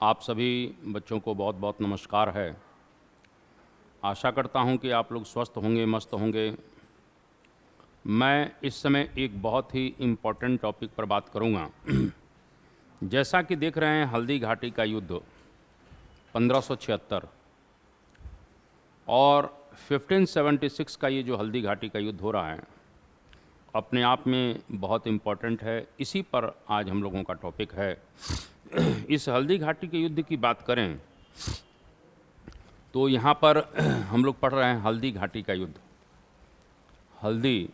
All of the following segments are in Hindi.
आप सभी बच्चों को बहुत बहुत नमस्कार है। आशा करता हूं कि आप लोग स्वस्थ होंगे, मस्त होंगे। मैं इस समय एक बहुत ही इम्पोर्टेंट टॉपिक पर बात करूंगा। जैसा कि देख रहे हैं, हल्दी घाटी का युद्ध 1576 और 1576 का ये जो हल्दी घाटी का युद्ध हो रहा है, अपने आप में बहुत इम्पोर्टेंट है। इसी पर आज हम लोगों का टॉपिक है। इस हल्दी घाटी के युद्ध की बात करें तो यहाँ पर हम लोग पढ़ रहे हैं हल्दी घाटी का युद्ध। हल्दी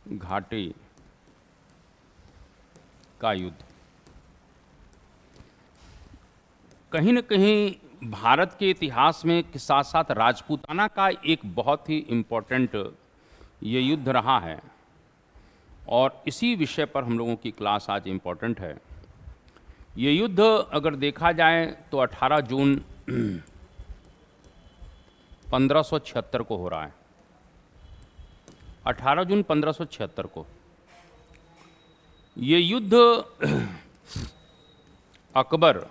घाटी का युद्ध कहीं न कहीं भारत के इतिहास में के साथ साथ राजपूताना का एक बहुत ही इम्पोर्टेंट ये युद्ध रहा है और इसी विषय पर हम लोगों की क्लास आज इम्पोर्टेंट है। ये युद्ध अगर देखा जाए तो 18 जून 1576 को हो रहा है। 18 जून 1576 को ये युद्ध अकबर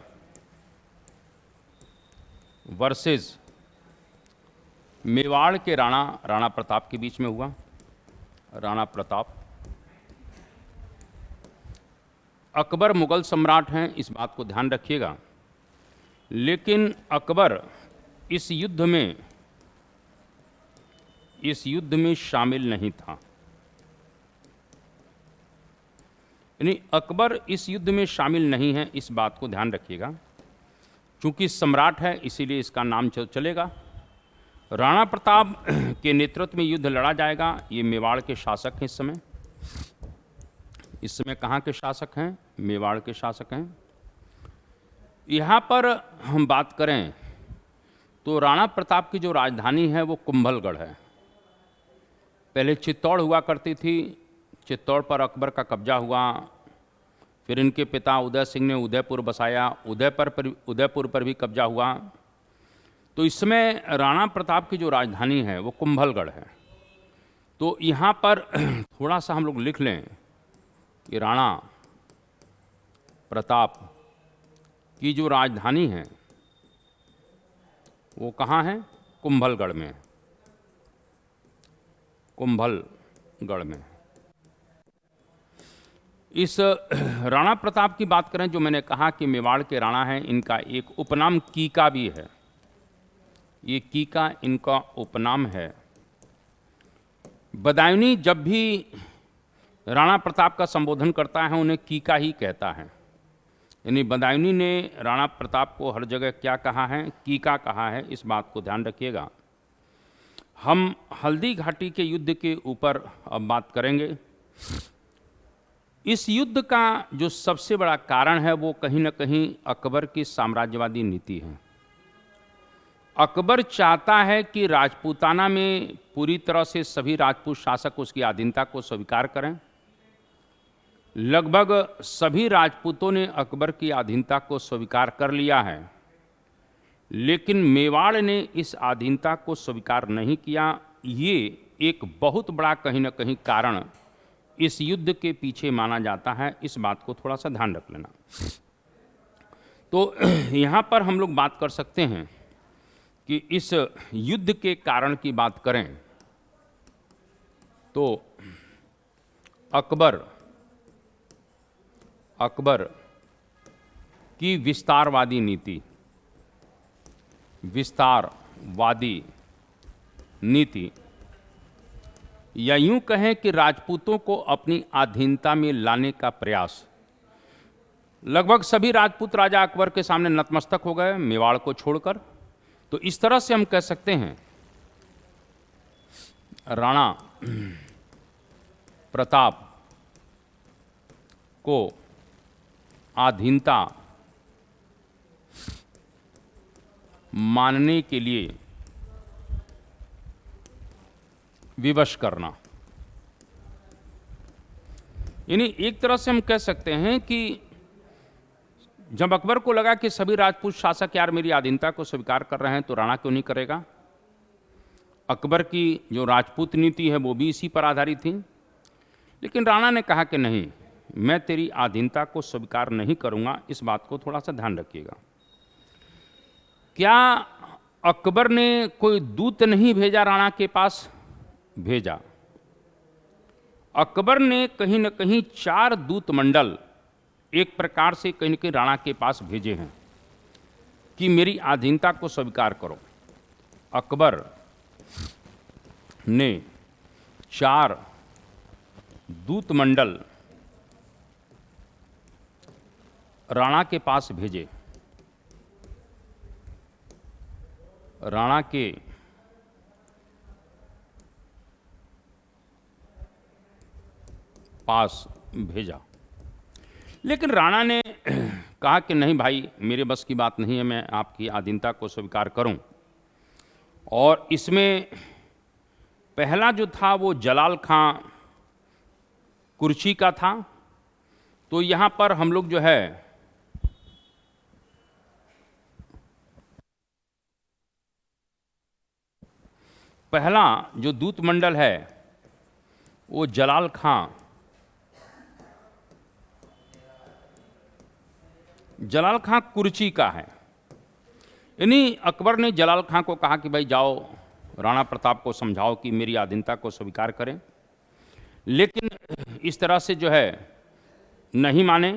वर्सेस मेवाड़ के राणा प्रताप के बीच में हुआ। राणा प्रताप अकबर मुगल सम्राट हैं, इस बात को ध्यान रखिएगा। लेकिन अकबर इस युद्ध में शामिल नहीं था। यानी अकबर इस युद्ध में शामिल नहीं है, इस बात को ध्यान रखिएगा। चूंकि सम्राट है इसीलिए इसका नाम चलेगा। राणा प्रताप के नेतृत्व में युद्ध लड़ा जाएगा। ये मेवाड़ के शासक हैं इस समय कहाँ के शासक हैं? मेवाड़ के शासक हैं। यहाँ पर हम बात करें तो राणा प्रताप की जो राजधानी है वो कुंभलगढ़ है। पहले चित्तौड़ हुआ करती थी। चित्तौड़ पर अकबर का कब्जा हुआ। फिर इनके पिता उदय सिंह ने उदयपुर बसाया। उदयपुर पर भी कब्जा हुआ। तो इस समय राणा प्रताप की जो राजधानी है वो कुंभलगढ़ है। तो यहाँ पर थोड़ा सा हम लोग लिख लें कि राणा प्रताप की जो राजधानी है वो कहाँ है? कुंभलगढ़ में। कुंभलगढ़ में। इस राणा प्रताप की बात करें, जो मैंने कहा कि मेवाड़ के राणा हैं, इनका एक उपनाम कीका भी है। ये कीका इनका उपनाम है। बदायूंनी जब भी राणा प्रताप का संबोधन करता है उन्हें कीका ही कहता है। यानी बदायूंनी ने राणा प्रताप को हर जगह क्या कहा है? कीका कहा है। इस बात को ध्यान रखिएगा। हम हल्दी घाटी के युद्ध के ऊपर अब बात करेंगे। इस युद्ध का जो सबसे बड़ा कारण है वो कहीं न कहीं अकबर की साम्राज्यवादी नीति है। अकबर चाहता है कि राजपूताना में पूरी तरह से सभी राजपूत शासक उसकी अधीनता को स्वीकार करें। लगभग सभी राजपूतों ने अकबर की अधीनता को स्वीकार कर लिया है, लेकिन मेवाड़ ने इस अधीनता को स्वीकार नहीं किया। ये एक बहुत बड़ा कहीं न कहीं कारण इस युद्ध के पीछे माना जाता है। इस बात को थोड़ा सा ध्यान रख लेना। तो यहाँ पर हम लोग बात कर सकते हैं कि इस युद्ध के कारण की बात करें तो अकबर की विस्तारवादी नीति या यूं कहें कि राजपूतों को अपनी अधीनता में लाने का प्रयास। लगभग सभी राजपूत राजा अकबर के सामने नतमस्तक हो गए मेवाड़ को छोड़कर। तो इस तरह से हम कह सकते हैं राणा प्रताप को अधीनता मानने के लिए विवश करना। यानी एक तरह से हम कह सकते हैं कि जब अकबर को लगा कि सभी राजपूत शासक यार मेरी अधीनता को स्वीकार कर रहे हैं तो राणा क्यों नहीं करेगा। अकबर की जो राजपूत नीति है वो भी इसी पर आधारित थी। लेकिन राणा ने कहा कि नहीं, मैं तेरी आधीनता को स्वीकार नहीं करूंगा। इस बात को थोड़ा सा ध्यान रखिएगा। क्या अकबर ने कोई दूत नहीं भेजा राणा के पास? भेजा। अकबर ने कहीं न कहीं 4 दूत मंडल एक प्रकार से कहीं न कहीं राणा के पास भेजे हैं कि मेरी आधीनता को स्वीकार करो। अकबर ने 4 दूत मंडल राणा के पास भेजे। राणा के पास भेजा, लेकिन राणा ने कहा कि नहीं भाई, मेरे बस की बात नहीं है, मैं आपकी आधीनता को स्वीकार करूं। और इसमें पहला जो था वो जलाल खां कुर्ची का था। तो यहाँ पर हम लोग जो है पहला जो दूत मंडल है वो जलाल खां कुर्ची का है। यानी अकबर ने जलाल खां को कहा कि भाई जाओ, राणा प्रताप को समझाओ कि मेरी आधीनता को स्वीकार करें, लेकिन इस तरह से जो है नहीं माने।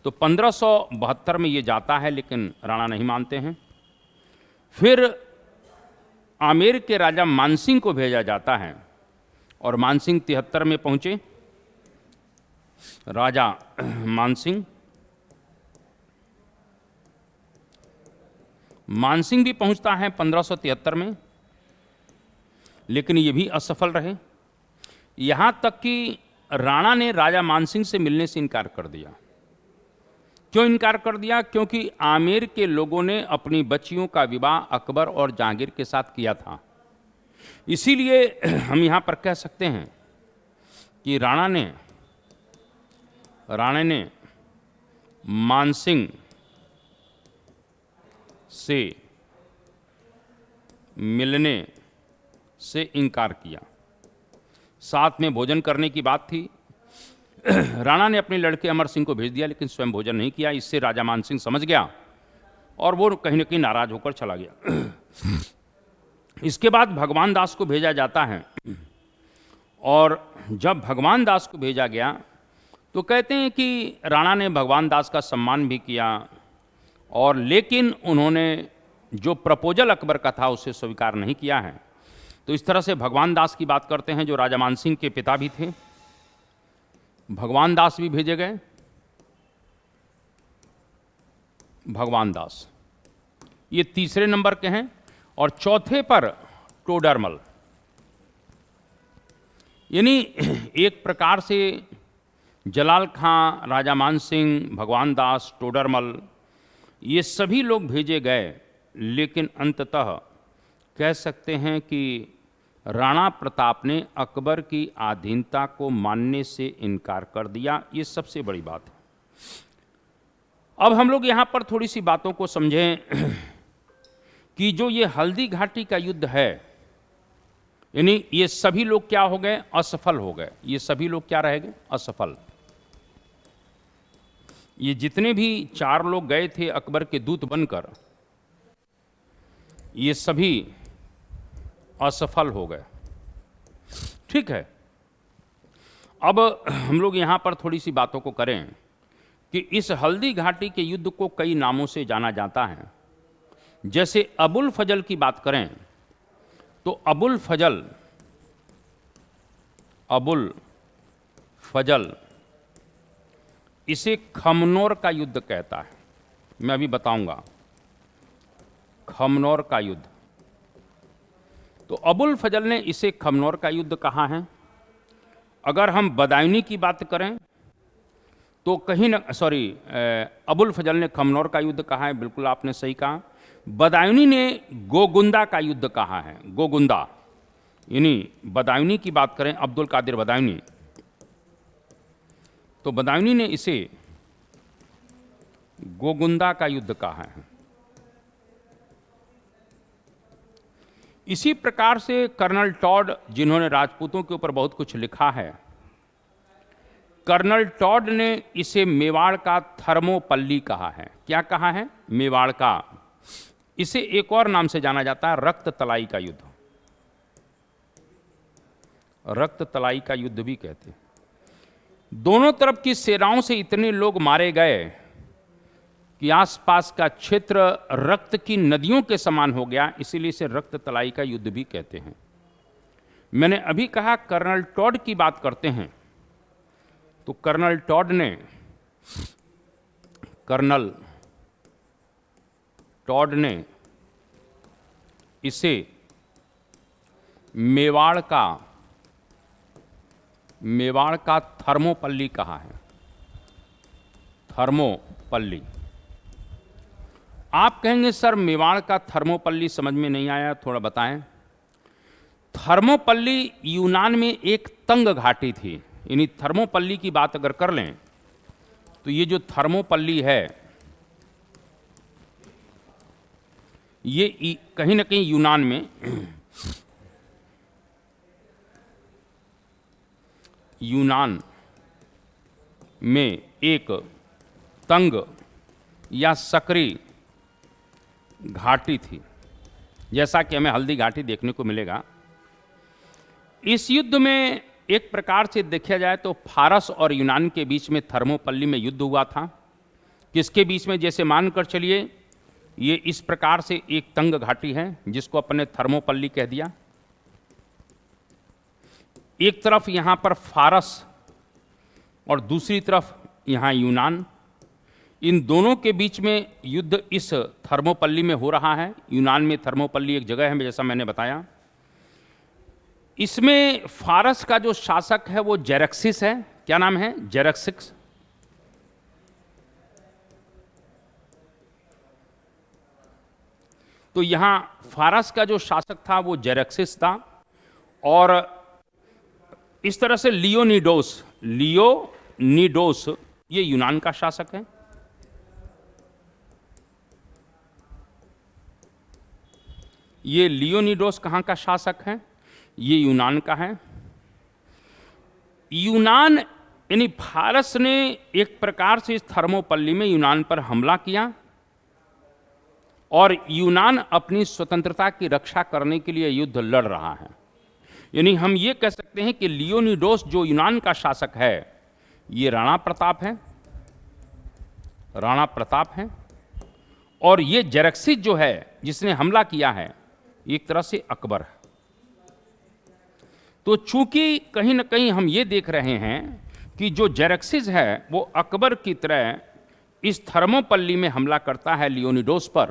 तो 1572 में ये जाता है, लेकिन राणा नहीं मानते हैं। फिर आमेर के राजा मानसिंह को भेजा जाता है और मानसिंह 73 में पहुंचे। राजा मानसिंह भी पहुंचता है 1573 में, लेकिन ये भी असफल रहे। यहां तक कि राणा ने राजा मानसिंह से मिलने से इनकार कर दिया। क्यों इनकार कर दिया? क्योंकि आमेर के लोगों ने अपनी बच्चियों का विवाह अकबर और जहांगीर के साथ किया था। इसीलिए हम यहां पर कह सकते हैं कि राणा ने मानसिंह से मिलने से इनकार किया। साथ में भोजन करने की बात थी। राणा ने अपने लड़के अमर सिंह को भेज दिया, लेकिन स्वयं भोजन नहीं किया। इससे राजा मानसिंह समझ गया और वो कहीं न कहीं नाराज होकर चला गया। इसके बाद भगवान दास को भेजा जाता है, और जब भगवान दास को भेजा गया तो कहते हैं कि राणा ने भगवान दास का सम्मान भी किया, और लेकिन उन्होंने जो प्रपोजल अकबर का था उसे स्वीकार नहीं किया है। तो इस तरह से भगवान दास की बात करते हैं, जो राजा मानसिंह के पिता भी थे। भगवान दास भी भेजे गए। भगवान दास ये तीसरे नंबर के हैं, और चौथे पर टोडरमल। यानी एक प्रकार से जलाल खां, राजा मानसिंह, भगवान दास, टोडरमल, ये सभी लोग भेजे गए, लेकिन अंततः कह सकते हैं कि राणा प्रताप ने अकबर की आधीनता को मानने से इनकार कर दिया। ये सबसे बड़ी बात है। अब हम लोग यहाँ पर थोड़ी सी बातों को समझें कि जो ये हल्दी घाटी का युद्ध है, यानी ये सभी लोग क्या हो गए? असफल हो गए। ये सभी लोग क्या रह गए? असफल। ये जितने भी 4 लोग गए थे अकबर के दूत बनकर, ये सभी असफल हो गए। ठीक है। अब हम लोग यहाँ पर थोड़ी सी बातों को करें कि इस हल्दी घाटी के युद्ध को कई नामों से जाना जाता है। जैसे अबुल फजल की बात करें तो अबुल फजल इसे खमनोर का युद्ध कहता है। मैं अभी बताऊंगा खमनोर का युद्ध। तो अबुल फजल ने इसे खमनोर का युद्ध कहा है। अगर हम बदायूनी की बात करें तो कहीं न अबुल फजल ने खमनोर का युद्ध कहा है, बिल्कुल आपने सही कहा। बदायूनी ने गोगुंदा का युद्ध कहा है। गोगुंदा, यानी बदायूनी की बात करें, अब्दुल कादिर बदायूनी, तो बदायूनी ने इसे गोगुंदा का युद्ध कहा है। इसी प्रकार से कर्नल टॉड, जिन्होंने राजपूतों के ऊपर बहुत कुछ लिखा है, कर्नल टॉड ने इसे मेवाड़ का थर्मोपल्ली कहा है। क्या कहा है? मेवाड़ का। इसे एक और नाम से जाना जाता है, रक्त तलाई का युद्ध। रक्त तलाई का युद्ध भी कहते हैं। दोनों तरफ की सेनाओं से इतने लोग मारे गए कि आसपास का क्षेत्र रक्त की नदियों के समान हो गया, इसीलिए इसे रक्त तलाई का युद्ध भी कहते हैं। मैंने अभी कहा कर्नल टॉड की बात करते हैं, तो कर्नल टॉड ने इसे मेवाड़ का थर्मोपल्ली कहा है। थर्मोपल्ली। आप कहेंगे सर मेवाड़ का थर्मोपल्ली समझ में नहीं आया, थोड़ा बताएं। थर्मोपल्ली यूनान में एक तंग घाटी थी। यानी थर्मोपल्ली की बात अगर कर लें तो ये जो थर्मोपल्ली है ये कहीं ना कहीं यूनान में एक तंग या सकरी घाटी थी, जैसा कि हमें हल्दी घाटी देखने को मिलेगा। इस युद्ध में एक प्रकार से देखा जाए तो फारस और यूनान के बीच में थर्मोपल्ली में युद्ध हुआ था। किसके बीच में? जैसे मानकर चलिए ये इस प्रकार से एक तंग घाटी है जिसको अपने थर्मोपल्ली कह दिया। एक तरफ यहां पर फारस और दूसरी तरफ यहां यूनान, इन दोनों के बीच में युद्ध इस थर्मोपल्ली में हो रहा है। यूनान में थर्मोपल्ली एक जगह है, जैसा मैंने बताया। इसमें फारस का जो शासक है वो जेरक्सिस है। क्या नाम है? जेरक्सिस। तो यहां फारस का जो शासक था वो जेरक्सिस था, और इस तरह से लियोनिडोस ये यूनान का शासक है। ये लियोनिडोस कहां का शासक है? ये यूनान का है। यूनान यानी फारस ने एक प्रकार से इस थर्मोपल्ली में यूनान पर हमला किया, और यूनान अपनी स्वतंत्रता की रक्षा करने के लिए युद्ध लड़ रहा है। यानी हम ये कह सकते हैं कि लियोनिडोस जो यूनान का शासक है ये राणा प्रताप है, और ये जेरक्सिस जो है जिसने हमला किया है एक तरह से अकबर है। तो चूंकि कहीं ना कहीं हम ये देख रहे हैं कि जो जेरक्सिस है वो अकबर की तरह इस थर्मोपल्ली में हमला करता है लियोनिडोस पर,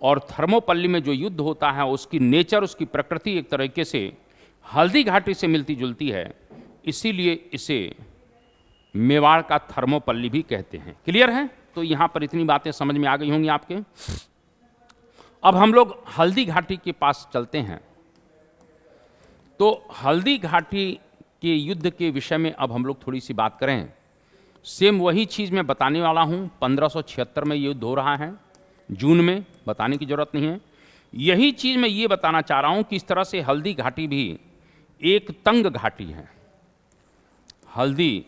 और थर्मोपल्ली में जो युद्ध होता है उसकी नेचर, उसकी प्रकृति एक तरीके से हल्दी घाटी से मिलती जुलती है, इसीलिए इसे मेवाड़ का थर्मोपल्ली भी कहते हैं। क्लियर है? तो यहां पर इतनी बातें समझ में आ गई होंगी आपके। अब हम लोग हल्दी घाटी के पास चलते हैं। तो हल्दी घाटी के युद्ध के विषय में अब हम लोग थोड़ी सी बात करें। सेम वही चीज़ मैं बताने वाला हूं। 1576 में युद्ध हो रहा है, जून में, बताने की जरूरत नहीं है। यही चीज़ मैं ये बताना चाह रहा हूं कि इस तरह से हल्दी घाटी भी एक तंग घाटी है। हल्दी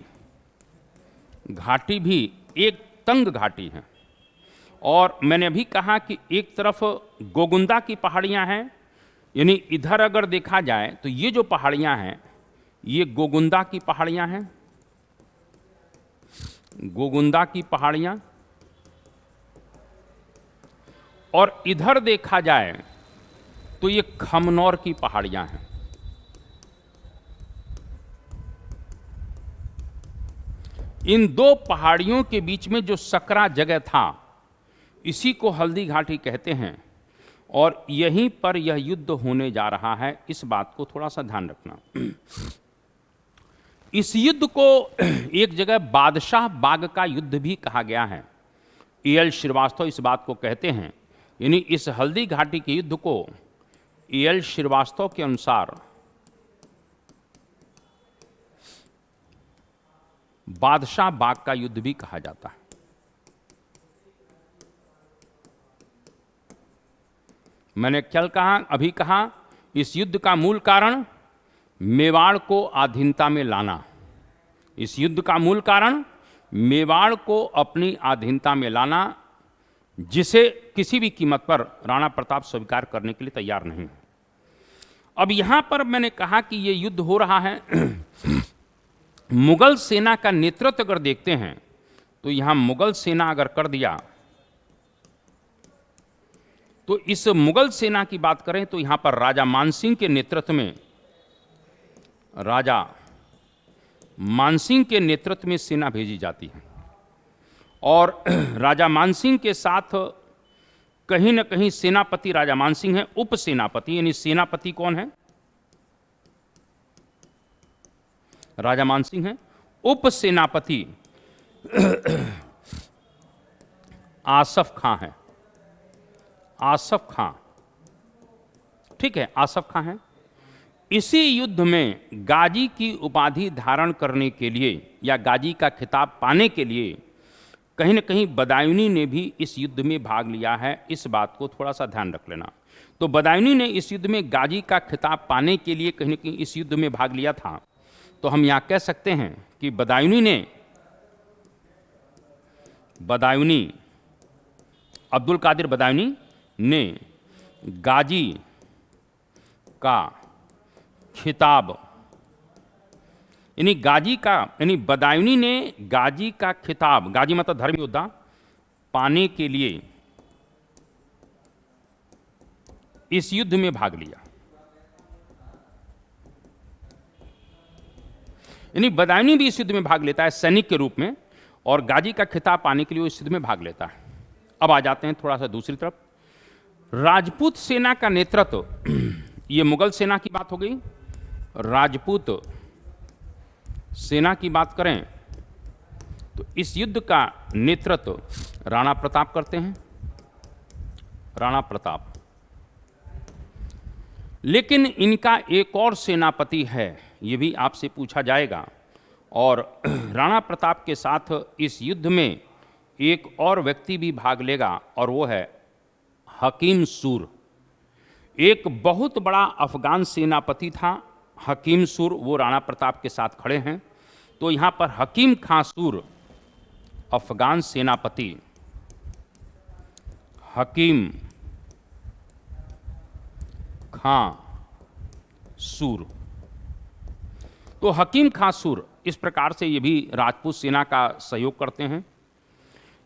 घाटी भी एक तंग घाटी है, और मैंने अभी कहा कि एक तरफ गोगुंदा की पहाड़ियां हैं, यानी इधर अगर देखा जाए तो ये जो पहाड़ियां हैं ये गोगुंदा की पहाड़ियां हैं, गोगुंदा की पहाड़ियां, और इधर देखा जाए तो ये खमनौर की पहाड़ियां हैं। इन दो पहाड़ियों के बीच में जो सकरा जगह था इसी को हल्दी घाटी कहते हैं, और यहीं पर यह युद्ध होने जा रहा है। इस बात को थोड़ा सा ध्यान रखना। इस युद्ध को एक जगह बादशाह बाग का युद्ध भी कहा गया है। एल श्रीवास्तव इस बात को कहते हैं, यानी इस हल्दी घाटी के युद्ध को एल श्रीवास्तव के अनुसार बादशाह बाग का युद्ध भी कहा जाता है। मैंने कल कहा, अभी कहा, इस युद्ध का मूल कारण मेवाड़ को अधीनता में लाना, इस युद्ध का मूल कारण मेवाड़ को अपनी अधीनता में लाना, जिसे किसी भी कीमत पर राणा प्रताप स्वीकार करने के लिए तैयार नहीं। अब यहां पर मैंने कहा कि यह युद्ध हो रहा है। मुगल सेना का नेतृत्व अगर देखते हैं तो यहां मुगल सेना अगर कर दिया, तो इस मुगल सेना की बात करें तो यहां पर राजा मानसिंह के नेतृत्व में, राजा मानसिंह के नेतृत्व में सेना भेजी जाती है। और राजा मानसिंह के साथ कहीं न कहीं सेनापति राजा मानसिंह है, उप सेनापति, यानी सेनापति कौन है? राजा मानसिंह है। उप सेनापति आसफ खां है। आसफ खां, ठीक है, आसफ खां है। इसी युद्ध में गाजी की उपाधि धारण करने के लिए या गाजी का खिताब पाने के लिए कहीं न कहीं बदायूनी ने भी इस युद्ध में भाग लिया है। इस बात को थोड़ा सा ध्यान रख लेना। तो बदायूनी ने इस युद्ध में गाजी का खिताब पाने के लिए कहीं न कहीं इस युद्ध में भाग लिया था। तो हम यहाँ कह सकते हैं कि बदायूनी अब्दुल कादिर बदायूनी ने गाजी का खिताब, यानी बदायूनी ने गाजी का खिताब, गाजी मतलब धर्म योद्धा, पाने के लिए इस युद्ध में भाग लिया। यानी बदायूनी भी इस युद्ध में भाग लेता है सैनिक के रूप में, और गाजी का खिताब पाने के लिए वो इस युद्ध में भाग लेता है। अब आ जाते हैं थोड़ा सा दूसरी तरफ। राजपूत सेना का नेतृत्व, ये मुगल सेना की बात हो गई। राजपूत सेना की बात करें तो इस युद्ध का नेतृत्व राणा प्रताप करते हैं, राणा प्रताप। लेकिन इनका एक और सेनापति है, ये भी आपसे पूछा जाएगा। और राणा प्रताप के साथ इस युद्ध में एक और व्यक्ति भी भाग लेगा, और वो है हकीम सूर। एक बहुत बड़ा अफगान सेनापति था हकीम सूर, वो राणा प्रताप के साथ खड़े हैं। तो यहाँ पर हकीम खां सूर, अफगान सेनापति हकीम खां सूर। तो हकीम खां सूर इस प्रकार से ये भी राजपूत सेना का सहयोग करते हैं।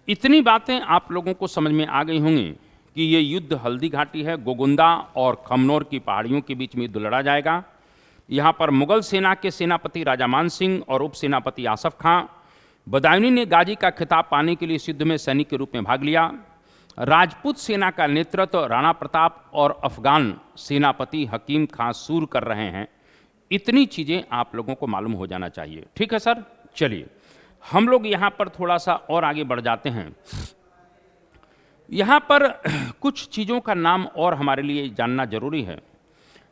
इतनी बातें आप लोगों को समझ में आ गई होंगी कि ये युद्ध हल्दी घाटी है, गोगुंदा और खमनोर की पहाड़ियों के बीच में युद्ध लड़ा जाएगा। यहाँ पर मुगल सेना के सेनापति राजा मान सिंह और उप सेनापति आसफ खां, बदायूनी ने गाजी का खिताब पाने के लिए इस युद्ध में सैनिक के रूप में भाग लिया। राजपूत सेना का नेतृत्व राणा प्रताप और अफगान सेनापति हकीम खां सूर कर रहे हैं। इतनी चीज़ें आप लोगों को मालूम हो जाना चाहिए। ठीक है सर, चलिए हम लोग यहाँ पर थोड़ा सा और आगे बढ़ जाते हैं। यहाँ पर कुछ चीज़ों का नाम और हमारे लिए जानना जरूरी है।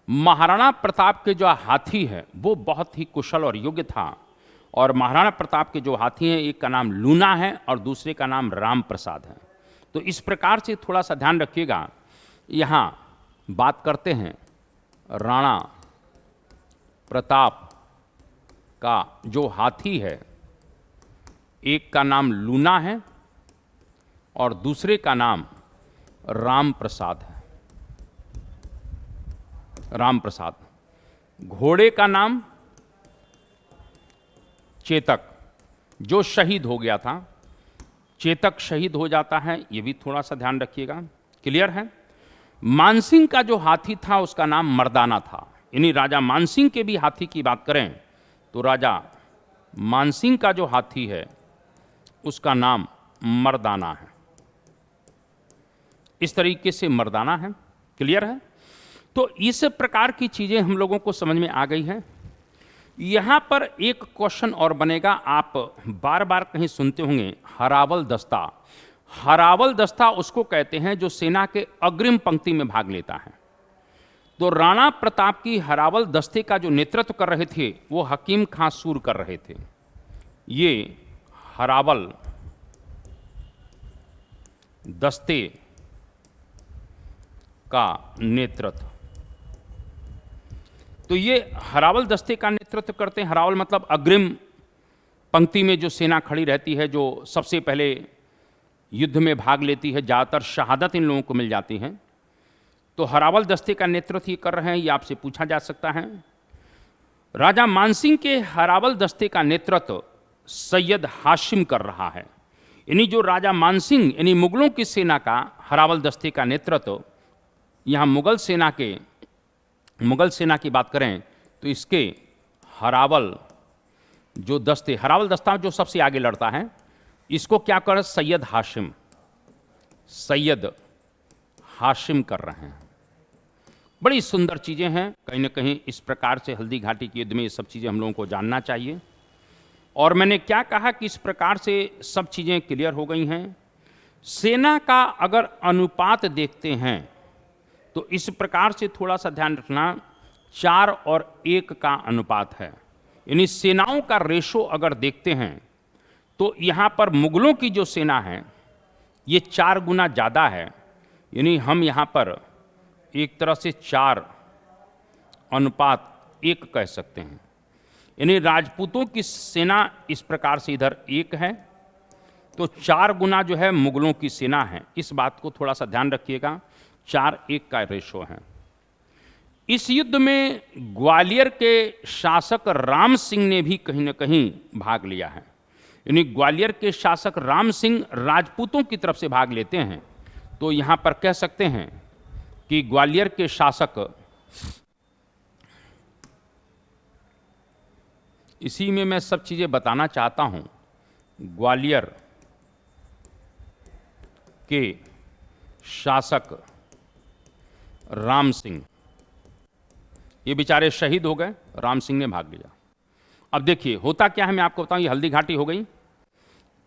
महाराणा प्रताप के जो हाथी है वो बहुत ही कुशल और योग्य था। और महाराणा प्रताप के जो हाथी हैं, एक का नाम लूना है और दूसरे का नाम राम प्रसाद है। तो इस प्रकार से थोड़ा सा ध्यान रखिएगा। यहाँ बात करते हैं राणा प्रताप का जो हाथी है, एक का नाम लूना है और दूसरे का नाम राम प्रसाद है। राम प्रसाद। घोड़े का नाम चेतक, जो शहीद हो गया था। चेतक शहीद हो जाता है, ये भी थोड़ा सा ध्यान रखिएगा। क्लियर है। मानसिंह का जो हाथी था उसका नाम मर्दाना था। यानी राजा मानसिंह के भी हाथी की बात करें तो राजा मानसिंह का जो हाथी है उसका नाम मर्दाना है। इस तरीके से मर्दाना है। क्लियर है। तो इस प्रकार की चीजें हम लोगों को समझ में आ गई है। यहां पर एक क्वेश्चन और बनेगा, आप बार बार कहीं सुनते होंगे हरावल दस्ता। हरावल दस्ता उसको कहते हैं जो सेना के अग्रिम पंक्ति में भाग लेता है। तो राणा प्रताप की हरावल दस्ते का जो नेतृत्व कर रहे थे वो हकीम खां सूर कर रहे थे। ये हरावल दस्ते का नेतृत्व, तो ये हरावल दस्ते का नेतृत्व करते हैं। हरावल मतलब अग्रिम पंक्ति में जो सेना खड़ी रहती है, जो सबसे पहले युद्ध में भाग लेती है, ज़्यादातर शहादत इन लोगों को मिल जाती है। तो हरावल दस्ते का नेतृत्व ये कर रहे हैं, ये आपसे पूछा जा सकता है। राजा मानसिंह के हरावल दस्ते का नेतृत्व सैयद हाशिम कर रहा है। यानी जो राजा मानसिंह यानी मुगलों की सेना का हरावल दस्ते का नेतृत्व, यहाँ मुगल सेना की बात करें तो इसके हरावल जो दस्ते, हरावल दस्ता जो सबसे आगे लड़ता है, इसको क्या कर सैयद हाशिम कर रहे हैं। बड़ी सुंदर चीज़ें हैं, कहीं ना कहीं इस प्रकार से हल्दी घाटी के युद्ध में ये सब चीज़ें हम लोगों को जानना चाहिए। और मैंने क्या कहा कि इस प्रकार से सब चीज़ें क्लियर हो गई हैं। सेना का अगर अनुपात देखते हैं तो इस प्रकार से थोड़ा सा ध्यान रखना, 4 और 1 का अनुपात है। यानी सेनाओं का रेशो अगर देखते हैं तो यहाँ पर मुगलों की जो सेना है ये 4 गुना ज़्यादा है। यानी हम यहाँ पर एक तरह से 4:1 कह सकते हैं। यानी राजपूतों की सेना इस प्रकार से इधर 1 है, तो 4 गुना जो है मुगलों की सेना है। इस बात को थोड़ा सा ध्यान रखिएगा, 4:1 का रेशो है। इस युद्ध में ग्वालियर के शासक राम सिंह ने भी कहीं न कहीं भाग लिया है। यानी ग्वालियर के शासक राम सिंह राजपूतों की तरफ से भाग लेते हैं। तो यहाँ पर कह सकते हैं कि ग्वालियर के शासक, इसी में मैं सब चीज़ें बताना चाहता हूँ, ग्वालियर के शासक राम सिंह, ये बेचारे शहीद हो गए, राम सिंह ने भाग लिया। अब देखिए होता क्या है, मैं आपको बताऊं, ये हल्दी घाटी हो गई।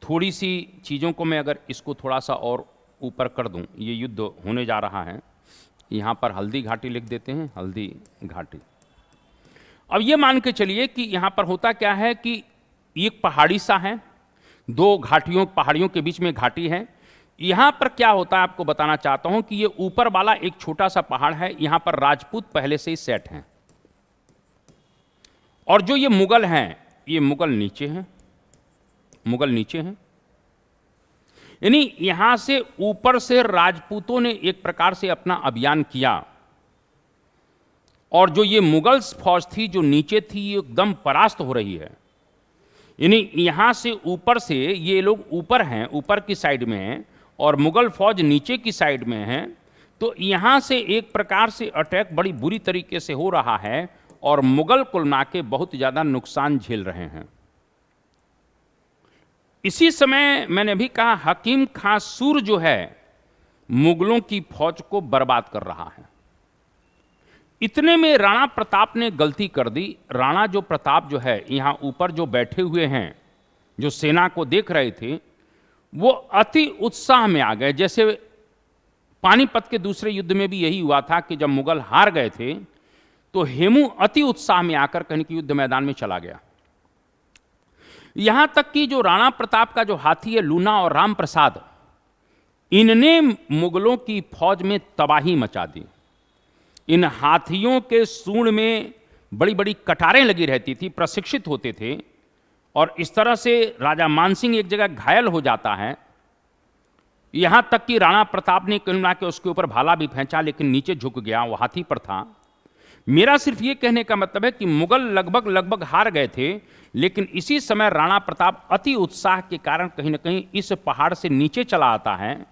थोड़ी सी चीज़ों को मैं अगर इसको थोड़ा सा और ऊपर कर दूं, ये युद्ध होने जा रहा है, यहाँ पर हल्दी घाटी लिख देते हैं, हल्दी घाटी। अब ये मान के चलिए कि यहाँ पर होता क्या है कि एक पहाड़ी सा है, 2 पहाड़ियों के बीच में घाटी है। यहाँ पर क्या होता है आपको बताना चाहता हूँ कि ये ऊपर वाला एक छोटा सा पहाड़ है, यहाँ पर राजपूत पहले से ही सेट हैं, और जो ये मुगल हैं, ये मुगल नीचे हैं, यानी यहां से ऊपर से राजपूतों ने एक प्रकार से अपना अभियान किया, और जो ये मुगल फौज थी जो नीचे थी, ये एकदम परास्त हो रही है। यानी यहां से ऊपर से ये लोग ऊपर हैं, ऊपर की साइड में हैं, और मुगल फौज नीचे की साइड में है। तो यहां से एक प्रकार से अटैक बड़ी बुरी तरीके से हो रहा है, और मुगल कुल मिला के बहुत ज़्यादा नुकसान झेल रहे हैं। इसी समय मैंने भी कहा, हकीम खां सूर जो है मुगलों की फौज को बर्बाद कर रहा है। इतने में राणा प्रताप ने गलती कर दी। राणा जो प्रताप जो है, यहाँ ऊपर जो बैठे हुए हैं, जो सेना को देख रहे थे, वो अति उत्साह में आ गए। जैसे पानीपत के दूसरे युद्ध में भी यही हुआ था कि जब मुगल हार गए थे तो हेमू अति उत्साह में आकर कहीं कि युद्ध मैदान में चला गया। यहां तक कि जो राणा प्रताप का जो हाथी है लूना और राम प्रसाद, इनने मुगलों की फौज में तबाही मचा दी। इन हाथियों के सूंड में बड़ी बड़ी कटारें लगी रहती थी, प्रशिक्षित होते थे, और इस तरह से राजा मानसिंह एक जगह घायल हो जाता है। यहां तक कि राणा प्रताप ने कहीं ना के उसके ऊपर भाला भी फेंचा, लेकिन नीचे झुक गया, वो हाथी पर था। मेरा सिर्फ ये कहने का मतलब है कि मुगल लगभग हार गए थे, लेकिन इसी समय राणा प्रताप अति उत्साह के कारण कहीं ना कहीं इस पहाड़ से नीचे चला आता है,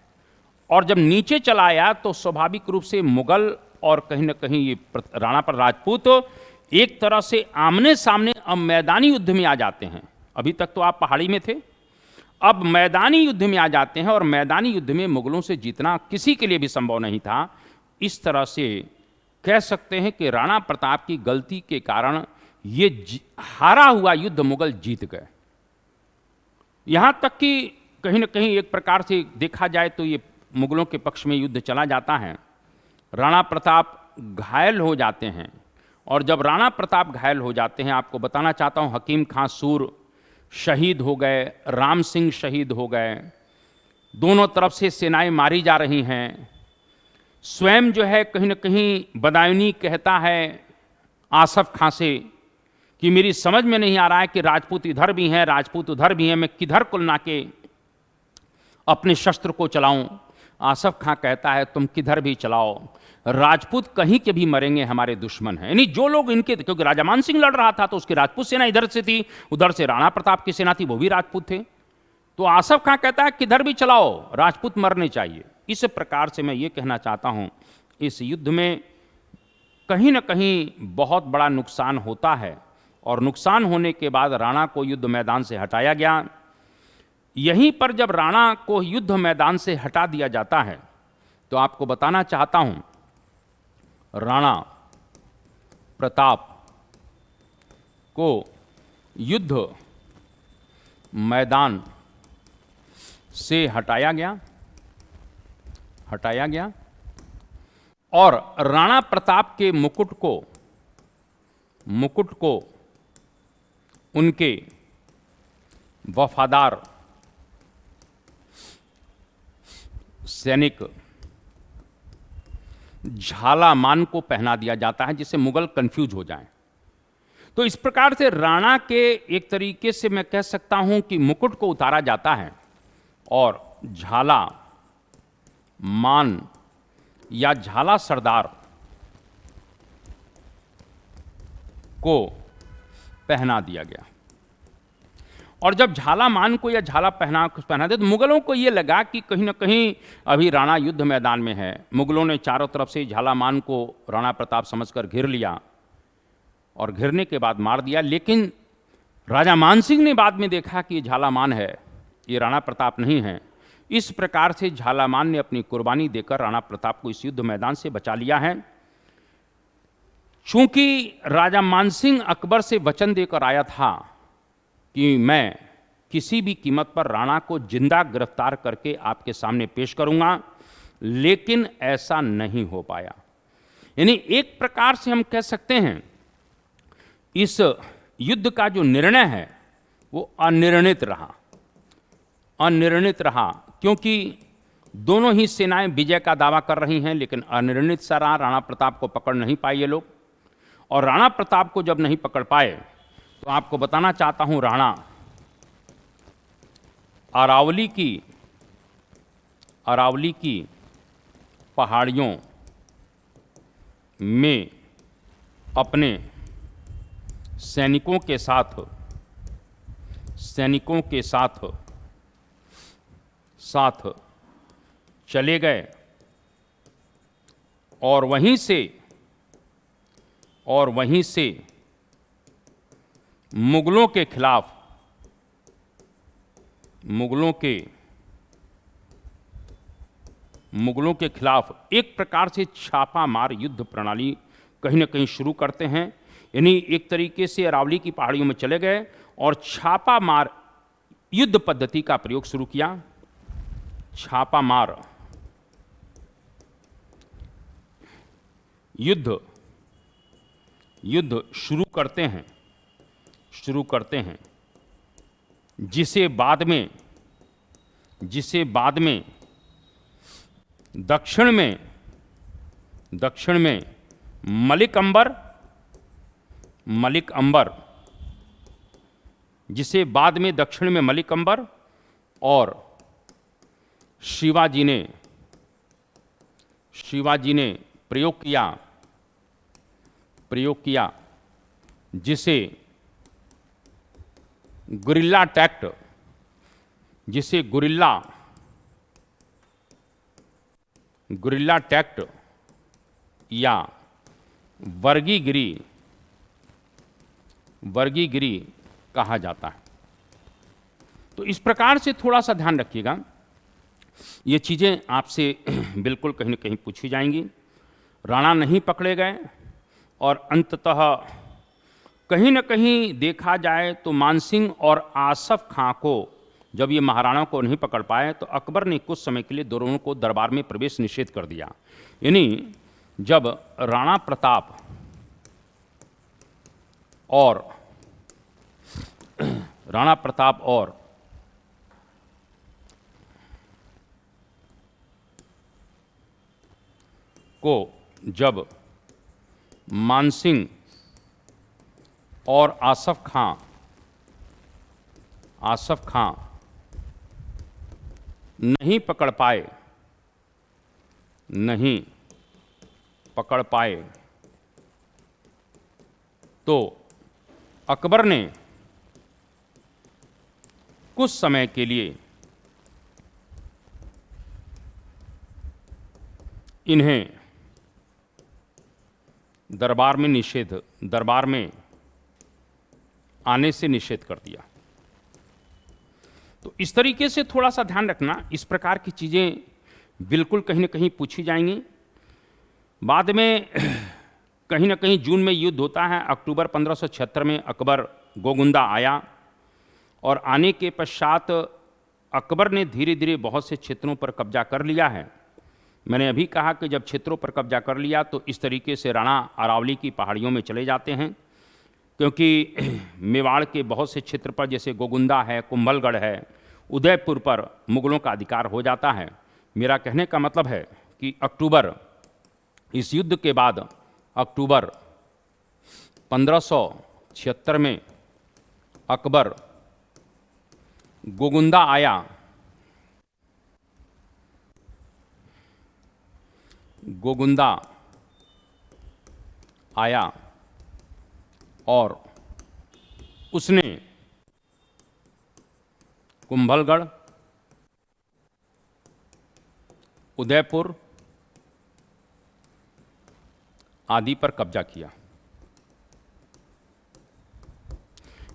और जब नीचे चला आया तो स्वाभाविक रूप से मुगल और कहीं ना कहीं ये राणा पर राजपूत एक तरह से आमने सामने अब मैदानी युद्ध में आ जाते हैं। अभी तक तो आप पहाड़ी में थे, अब मैदानी युद्ध में आ जाते हैं, और मैदानी युद्ध में मुगलों से जीतना किसी के लिए भी संभव नहीं था। इस तरह से कह सकते हैं कि राणा प्रताप की गलती के कारण ये हारा हुआ युद्ध मुगल जीत गए। यहां तक कि कहीं ना कहीं एक प्रकार से देखा जाए तो ये मुगलों के पक्ष में युद्ध चला जाता है। राणा प्रताप घायल हो जाते हैं, और जब राणा प्रताप घायल हो जाते हैं, आपको बताना चाहता हूं, हकीम खां सूर शहीद हो गए, राम सिंह शहीद हो गए, दोनों तरफ से सेनाएं मारी जा रही हैं। स्वयं जो है कहीं न कहीं बदायूनी कहता है आसफ खां से कि मेरी समझ में नहीं आ रहा है कि राजपूत इधर भी हैं, राजपूत उधर भी हैं, मैं किधर कुलना के अपने शस्त्र को चलाऊं। आसफ खां कहता है तुम किधर भी चलाओ, राजपूत कहीं के भी मरेंगे, हमारे दुश्मन हैं। यानी जो लोग इनके, क्योंकि राजा मान सिंह लड़ रहा था तो उसकी राजपूत सेना इधर से थी, उधर से राणा प्रताप की सेना थी, वो भी राजपूत थे। तो आसफ खां कहता है किधर भी चलाओ, राजपूत मरने चाहिए। इस प्रकार से मैं ये कहना चाहता हूं, इस युद्ध में कहीं ना कहीं बहुत बड़ा नुकसान होता है, और नुकसान होने के बाद राणा को युद्ध मैदान से हटाया गया। यहीं पर जब राणा को युद्ध मैदान से हटा दिया जाता है तो आपको बताना चाहता हूं, राणा प्रताप को युद्ध मैदान से हटाया गया और राणा प्रताप के मुकुट को उनके वफादार सैनिक झालामान को पहना दिया जाता है, जिससे मुगल कंफ्यूज हो जाएं। तो इस प्रकार से राणा के एक तरीके से मैं कह सकता हूं कि मुकुट को उतारा जाता है और झाला मान या झाला सरदार को पहना दिया गया। और जब झाला मान को या झाला पहना दे तो मुगलों को यह लगा कि कहीं ना कहीं अभी राणा युद्ध मैदान में है। मुगलों ने चारों तरफ से झाला मान को राणा प्रताप समझकर घेर लिया और घेरने के बाद मार दिया। लेकिन राजा मान सिंह ने बाद में देखा कि ये झाला मान है, ये राणा प्रताप नहीं है। इस प्रकार से झाला मान ने अपनी कुर्बानी देकर राणा प्रताप को इस युद्ध मैदान से बचा लिया है। चूंकि राजा मान सिंह अकबर से वचन देकर आया था कि मैं किसी भी कीमत पर राणा को जिंदा गिरफ्तार करके आपके सामने पेश करूंगा, लेकिन ऐसा नहीं हो पाया। यानी एक प्रकार से हम कह सकते हैं इस युद्ध का जो निर्णय है वो अनिर्णित रहा, क्योंकि दोनों ही सेनाएं विजय का दावा कर रही हैं, लेकिन अनिर्णित सा रहा। राणा प्रताप को पकड़ नहीं पाए ये लोग, और राणा प्रताप को जब नहीं पकड़ पाए तो आपको बताना चाहता हूं, राणा अरावली की पहाड़ियों में अपने सैनिकों के साथ चले गए और वहीं से मुगलों के खिलाफ एक प्रकार से छापा मार युद्ध प्रणाली कहीं ना कहीं शुरू करते हैं। यानी एक तरीके से अरावली की पहाड़ियों में चले गए और छापा मार युद्ध पद्धति का प्रयोग शुरू किया। छापा मार युद्ध शुरू करते हैं, जिसे बाद में दक्षिण में मलिक अंबर और शिवाजी ने प्रयोग किया, जिसे गुरिल्ला टैक्ट या वर्गीगिरी कहा जाता है। तो इस प्रकार से थोड़ा सा ध्यान रखिएगा, ये चीज़ें आपसे बिल्कुल कहीं न कहीं पूछी जाएंगी। राणा नहीं पकड़े गए और अंततः कहीं न कहीं देखा जाए तो मानसिंह और आसफ खां को जब ये महाराणा को नहीं पकड़ पाए तो अकबर ने कुछ समय के लिए दोनों को दरबार में प्रवेश निषेध कर दिया। यानी जब राणा प्रताप और को जब मानसिंह और आसफ खां नहीं पकड़ पाए तो अकबर ने कुछ समय के लिए इन्हें दरबार में आने से निषेध कर दिया। तो इस तरीके से थोड़ा सा ध्यान रखना, इस प्रकार की चीज़ें बिल्कुल कहीं ना कहीं पूछी जाएंगी। बाद में कहीं ना कहीं जून में युद्ध होता है। अक्टूबर 1576 में अकबर गोगुंदा आया और आने के पश्चात अकबर ने धीरे धीरे बहुत से क्षेत्रों पर कब्जा कर लिया है। मैंने अभी कहा कि जब क्षेत्रों पर कब्जा कर लिया तो इस तरीके से राणा अरावली की पहाड़ियों में चले जाते हैं, क्योंकि मेवाड़ के बहुत से क्षेत्र पर जैसे गोगुंदा है, कुंभलगढ़ है, उदयपुर पर मुगलों का अधिकार हो जाता है। मेरा कहने का मतलब है कि इस युद्ध के बाद अक्टूबर 1576 में अकबर गोगुंदा आया और उसने कुंभलगढ़, उदयपुर आदि पर कब्जा किया।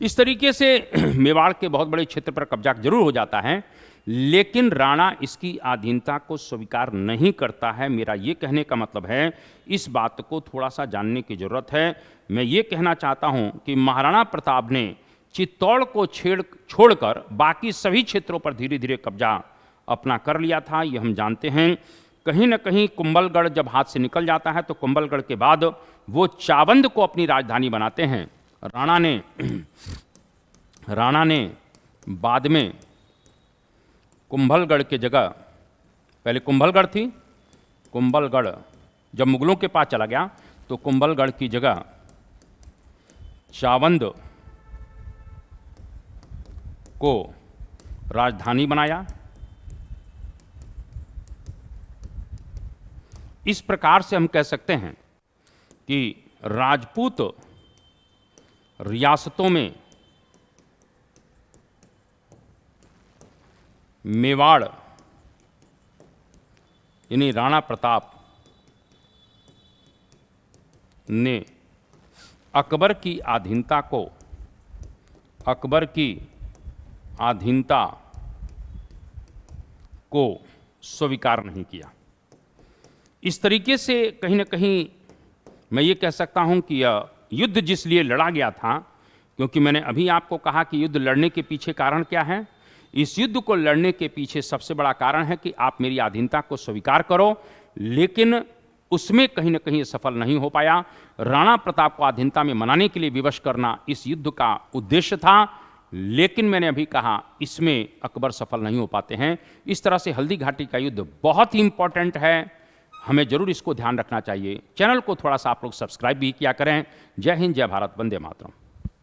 इस तरीके से मेवाड़ के बहुत बड़े क्षेत्र पर कब्जा जरूर हो जाता है, लेकिन राणा इसकी अधीनता को स्वीकार नहीं करता है। मेरा ये कहने का मतलब है, इस बात को थोड़ा सा जानने की जरूरत है। मैं ये कहना चाहता हूं कि महाराणा प्रताप ने चित्तौड़ को छोड़कर बाकी सभी क्षेत्रों पर धीरे धीरे कब्जा अपना कर लिया था, ये हम जानते हैं। कहीं न कहीं कुंभलगढ़ जब हाथ से निकल जाता है तो कुंभलगढ़ के बाद वो चावंद को अपनी राजधानी बनाते हैं। राणा ने बाद में कुंभलगढ़ के जगह, पहले कुंभलगढ़ थी, कुंभलगढ़ जब मुगलों के पास चला गया तो कुंभलगढ़ की जगह चावंद को राजधानी बनाया। इस प्रकार से हम कह सकते हैं कि राजपूत रियासतों में मेवाड़ यानी राणा प्रताप ने अकबर की अधीनता को स्वीकार नहीं किया। इस तरीके से कहीं न कहीं मैं ये कह सकता हूं कि युद्ध जिस लिए लड़ा गया था, क्योंकि मैंने अभी आपको कहा कि युद्ध लड़ने के पीछे कारण क्या है, इस युद्ध को लड़ने के पीछे सबसे बड़ा कारण है कि आप मेरी अधीनता को स्वीकार करो, लेकिन उसमें कहीं न कहीं सफल नहीं हो पाया। राणा प्रताप को अधीनता में मनाने के लिए विवश करना इस युद्ध का उद्देश्य था, लेकिन मैंने अभी कहा इसमें अकबर सफल नहीं हो पाते हैं। इस तरह से हल्दी घाटी का युद्ध बहुत ही इंपॉर्टेंट है, हमें जरूर इसको ध्यान रखना चाहिए। चैनल को थोड़ा सा आप लोग सब्सक्राइब भी किया करें। जय हिंद, जय भारत, वंदे मातरम।